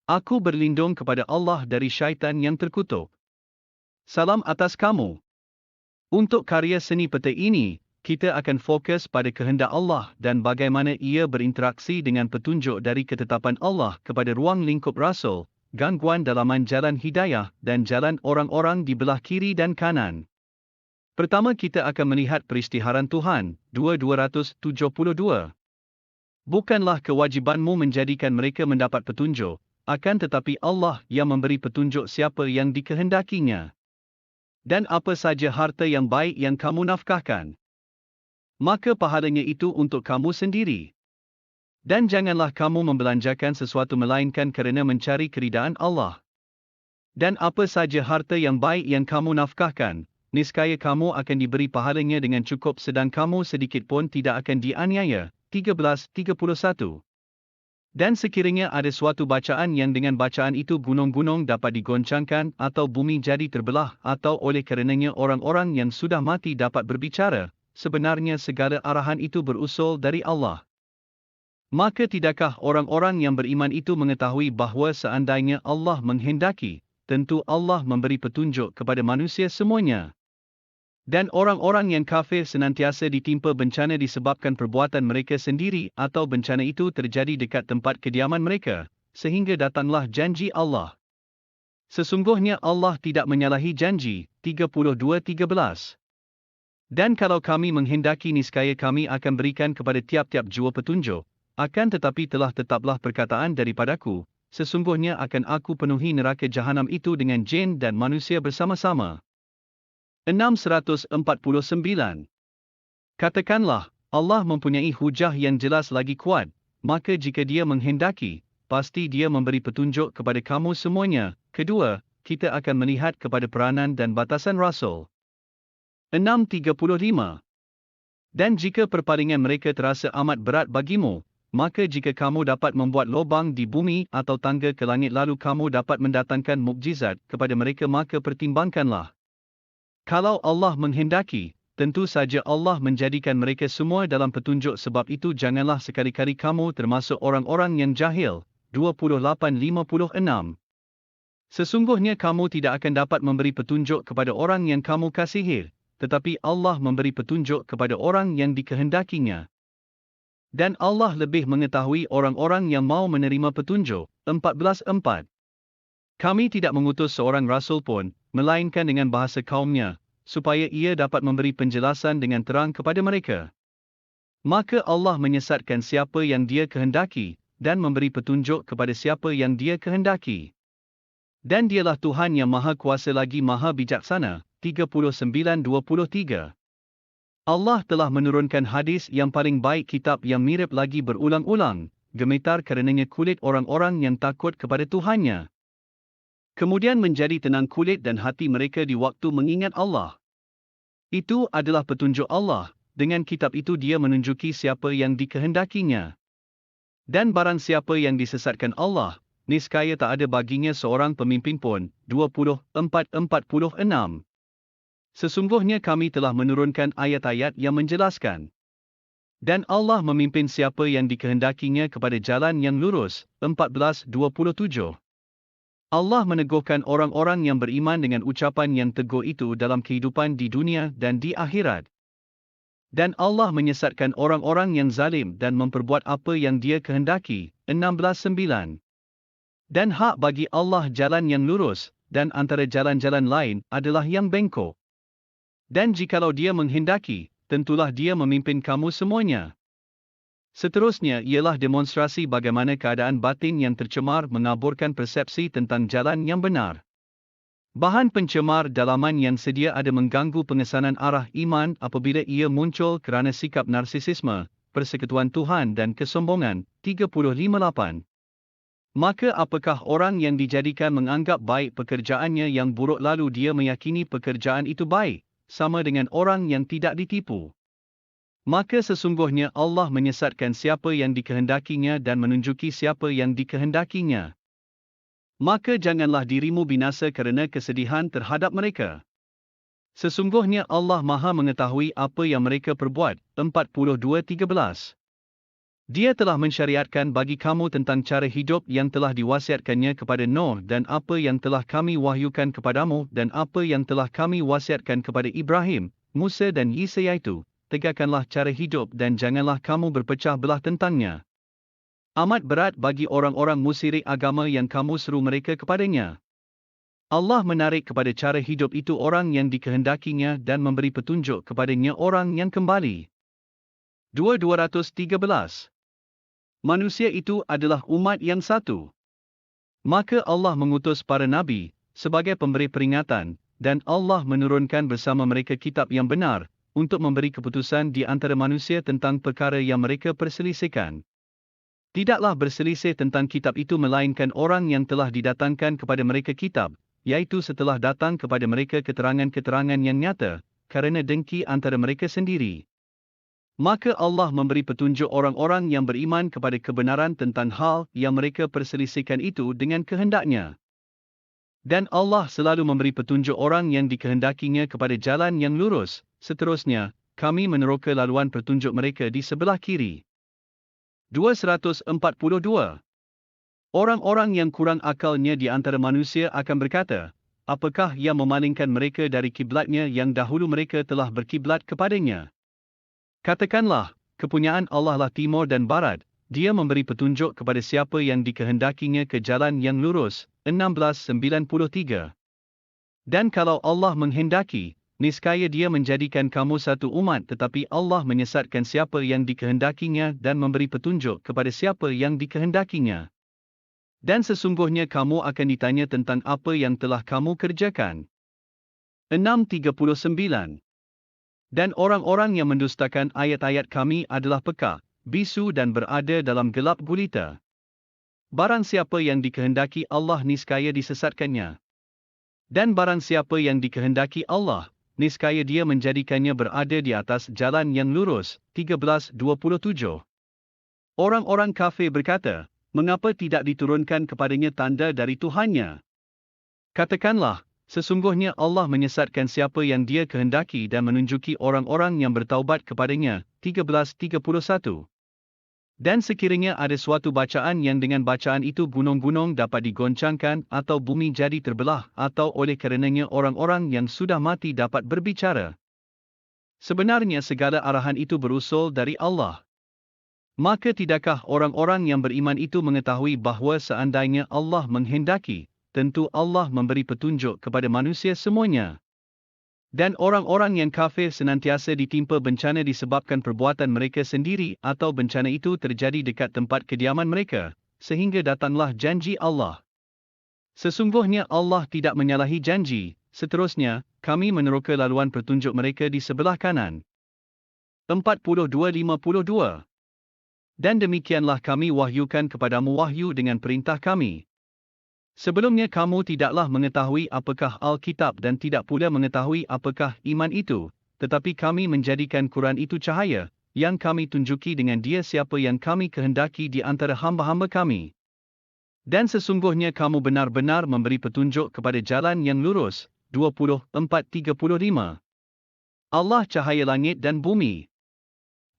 Aku berlindung kepada Allah dari syaitan yang terkutuk. Salam atas kamu. Untuk karya seni peta ini, kita akan fokus pada kehendak Allah dan bagaimana ia berinteraksi dengan petunjuk dari ketetapan Allah kepada ruang lingkup Rasul, gangguan dalaman jalan hidayah dan jalan orang-orang di belah kiri dan kanan. Pertama kita akan melihat peristiharan Tuhan, 272. Bukanlah kewajibanmu menjadikan mereka mendapat petunjuk, akan tetapi Allah yang memberi petunjuk siapa yang dikehendakinya. Dan apa saja harta yang baik yang kamu nafkahkan, maka pahalanya itu untuk kamu sendiri. Dan janganlah kamu membelanjakan sesuatu melainkan kerana mencari keridaan Allah. Dan apa saja harta yang baik yang kamu nafkahkan, niscaya kamu akan diberi pahalanya dengan cukup sedang kamu sedikit pun tidak akan dianiaya. 13:31. Dan sekiranya ada suatu bacaan yang dengan bacaan itu gunung-gunung dapat digoncangkan atau bumi jadi terbelah atau oleh karenanya orang-orang yang sudah mati dapat berbicara, sebenarnya segala arahan itu berusul dari Allah. Maka tidakkah orang-orang yang beriman itu mengetahui bahawa seandainya Allah menghendaki, tentu Allah memberi petunjuk kepada manusia semuanya. Dan orang-orang yang kafir senantiasa ditimpa bencana disebabkan perbuatan mereka sendiri atau bencana itu terjadi dekat tempat kediaman mereka, sehingga datanglah janji Allah. Sesungguhnya Allah tidak menyalahi janji. 32:13. Dan kalau kami menghendaki niscaya kami akan berikan kepada tiap-tiap jua petunjuk, akan tetapi telah tetaplah perkataan daripadaku, sesungguhnya akan aku penuhi neraka jahanam itu dengan jin dan manusia bersama-sama. 649. Katakanlah, Allah mempunyai hujah yang jelas lagi kuat, maka jika Dia menghendaki, pasti Dia memberi petunjuk kepada kamu semuanya. Kedua, kita akan melihat kepada peranan dan batasan Rasul. 635. Dan jika perpalingan mereka terasa amat berat bagimu, maka jika kamu dapat membuat lubang di bumi atau tangga ke langit lalu kamu dapat mendatangkan mukjizat kepada mereka maka pertimbangkanlah. Kalau Allah menghendaki, tentu saja Allah menjadikan mereka semua dalam petunjuk sebab itu janganlah sekali-kali kamu termasuk orang-orang yang jahil. 28:56. Sesungguhnya kamu tidak akan dapat memberi petunjuk kepada orang yang kamu kasihi, tetapi Allah memberi petunjuk kepada orang yang dikehendakinya. Dan Allah lebih mengetahui orang-orang yang mau menerima petunjuk. 14:4. Kami tidak mengutus seorang rasul pun, melainkan dengan bahasa kaumnya, supaya ia dapat memberi penjelasan dengan terang kepada mereka. Maka Allah menyesatkan siapa yang Dia kehendaki, dan memberi petunjuk kepada siapa yang Dia kehendaki. Dan Dialah Tuhan yang Maha Kuasa lagi Maha Bijaksana. 39:23. Allah telah menurunkan hadis yang paling baik kitab yang mirip lagi berulang-ulang, gemetar karenanya kulit orang-orang yang takut kepada Tuhannya. Kemudian menjadi tenang kulit dan hati mereka di waktu mengingat Allah. Itu adalah petunjuk Allah, dengan kitab itu Dia menunjuki siapa yang dikehendakinya. Dan barang siapa yang disesatkan Allah, niscaya tak ada baginya seorang pemimpin pun. 24:46. Sesungguhnya kami telah menurunkan ayat-ayat yang menjelaskan. Dan Allah memimpin siapa yang dikehendakinya kepada jalan yang lurus. 14:27. Allah meneguhkan orang-orang yang beriman dengan ucapan yang teguh itu dalam kehidupan di dunia dan di akhirat. Dan Allah menyesatkan orang-orang yang zalim dan memperbuat apa yang Dia kehendaki. 16:9. Dan hak bagi Allah jalan yang lurus, dan antara jalan-jalan lain adalah yang bengkok. Dan jikalau Dia menghendaki, tentulah Dia memimpin kamu semuanya. Seterusnya ialah demonstrasi bagaimana keadaan batin yang tercemar mengaburkan persepsi tentang jalan yang benar. Bahan pencemar dalaman yang sedia ada mengganggu pengesanan arah iman apabila ia muncul kerana sikap narsisisme, persekutuan Tuhan dan kesombongan. 35:8. Maka apakah orang yang dijadikan menganggap baik pekerjaannya yang buruk lalu dia meyakini pekerjaan itu baik, sama dengan orang yang tidak ditipu? Maka sesungguhnya Allah menyesatkan siapa yang dikehendakinya dan menunjuki siapa yang dikehendakinya. Maka janganlah dirimu binasa kerana kesedihan terhadap mereka. Sesungguhnya Allah Maha mengetahui apa yang mereka perbuat. 42:13. Dia telah mensyariatkan bagi kamu tentang cara hidup yang telah diwasiatkannya kepada Nuh dan apa yang telah kami wahyukan kepadamu dan apa yang telah kami wasiatkan kepada Ibrahim, Musa dan Isa iaitu, tegakkanlah cara hidup dan janganlah kamu berpecah belah tentangnya. Amat berat bagi orang-orang musyrik agama yang kamu seru mereka kepadanya. Allah menarik kepada cara hidup itu orang yang dikehendakinya dan memberi petunjuk kepadanya orang yang kembali. 213. Manusia itu adalah umat yang satu. Maka Allah mengutus para nabi sebagai pemberi peringatan, dan Allah menurunkan bersama mereka kitab yang benar untuk memberi keputusan di antara manusia tentang perkara yang mereka perselisihkan. Tidaklah berselisih tentang kitab itu melainkan orang yang telah didatangkan kepada mereka kitab, yaitu setelah datang kepada mereka keterangan-keterangan yang nyata, kerana dengki antara mereka sendiri. Maka Allah memberi petunjuk orang-orang yang beriman kepada kebenaran tentang hal yang mereka perselisihkan itu dengan kehendaknya. Dan Allah selalu memberi petunjuk orang yang dikehendakinya kepada jalan yang lurus. Seterusnya, kami meneroka laluan petunjuk mereka di sebelah kiri. 242. Orang-orang yang kurang akalnya di antara manusia akan berkata, apakah yang memalingkan mereka dari kiblatnya yang dahulu mereka telah berkiblat kepadanya? Katakanlah, kepunyaan Allah lah timur dan barat, Dia memberi petunjuk kepada siapa yang dikehendakinya ke jalan yang lurus. 1693. Dan kalau Allah menghendaki, niscaya Dia menjadikan kamu satu umat tetapi Allah menyesatkan siapa yang dikehendakinya dan memberi petunjuk kepada siapa yang dikehendakinya. Dan sesungguhnya kamu akan ditanya tentang apa yang telah kamu kerjakan. 639. Dan orang-orang yang mendustakan ayat-ayat kami adalah pekak, bisu dan berada dalam gelap gulita. Barang siapa yang dikehendaki Allah niscaya disesatkannya. Dan barang siapa yang dikehendaki Allah, niscaya Dia menjadikannya berada di atas jalan yang lurus. 1327. Orang-orang kafir berkata, mengapa tidak diturunkan kepadanya tanda dari Tuhannya? Katakanlah, sesungguhnya Allah menyesatkan siapa yang Dia kehendaki dan menunjuki orang-orang yang bertaubat kepadanya. 1331. Dan sekiranya ada suatu bacaan yang dengan bacaan itu gunung-gunung dapat digoncangkan atau bumi jadi terbelah atau oleh karenanya orang-orang yang sudah mati dapat berbicara. Sebenarnya segala arahan itu berusul dari Allah. Maka tidakkah orang-orang yang beriman itu mengetahui bahawa seandainya Allah menghendaki, tentu Allah memberi petunjuk kepada manusia semuanya. Dan orang-orang yang kafir senantiasa ditimpa bencana disebabkan perbuatan mereka sendiri atau bencana itu terjadi dekat tempat kediaman mereka, sehingga datanglah janji Allah. Sesungguhnya Allah tidak menyalahi janji. Seterusnya, kami meneroka laluan petunjuk mereka di sebelah kanan. 4252. Dan demikianlah kami wahyukan kepadamu wahyu dengan perintah kami. Sebelumnya kamu tidaklah mengetahui apakah Alkitab dan tidak pula mengetahui apakah iman itu, tetapi kami menjadikan Quran itu cahaya, yang kami tunjuki dengan dia siapa yang kami kehendaki di antara hamba-hamba kami. Dan sesungguhnya kamu benar-benar memberi petunjuk kepada jalan yang lurus. 2435. Allah cahaya langit dan bumi.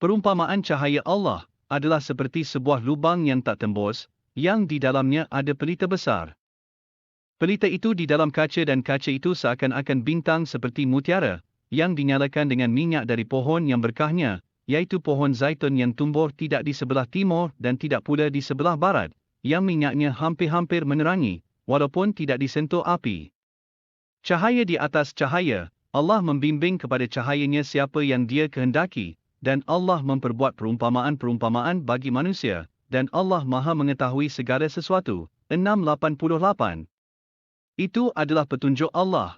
Perumpamaan cahaya Allah adalah seperti sebuah lubang yang tak tembus, yang di dalamnya ada pelita besar. Pelita itu di dalam kaca dan kaca itu seakan-akan bintang seperti mutiara, yang dinyalakan dengan minyak dari pohon yang berkahnya, yaitu pohon zaitun yang tumbuh tidak di sebelah timur dan tidak pula di sebelah barat, yang minyaknya hampir-hampir menerangi, walaupun tidak disentuh api. Cahaya di atas cahaya, Allah membimbing kepada cahayanya siapa yang Dia kehendaki, dan Allah memperbuat perumpamaan-perumpamaan bagi manusia, dan Allah Maha mengetahui segala sesuatu. 688. Itu adalah petunjuk Allah.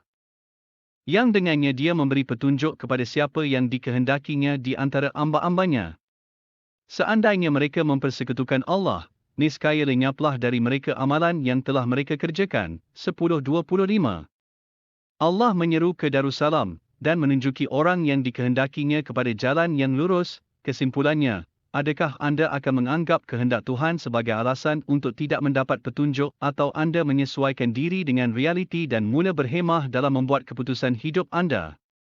Yang dengannya Dia memberi petunjuk kepada siapa yang dikehendakinya di antara amba-ambanya. Seandainya mereka mempersekutukan Allah, niscaya lenyaplah dari mereka amalan yang telah mereka kerjakan. 1025. Allah menyeru ke Darussalam, dan menunjuki orang yang dikehendakinya kepada jalan yang lurus. Kesimpulannya, adakah anda akan menganggap kehendak Tuhan sebagai alasan untuk tidak mendapat petunjuk atau anda menyesuaikan diri dengan realiti dan mula berhemah dalam membuat keputusan hidup anda?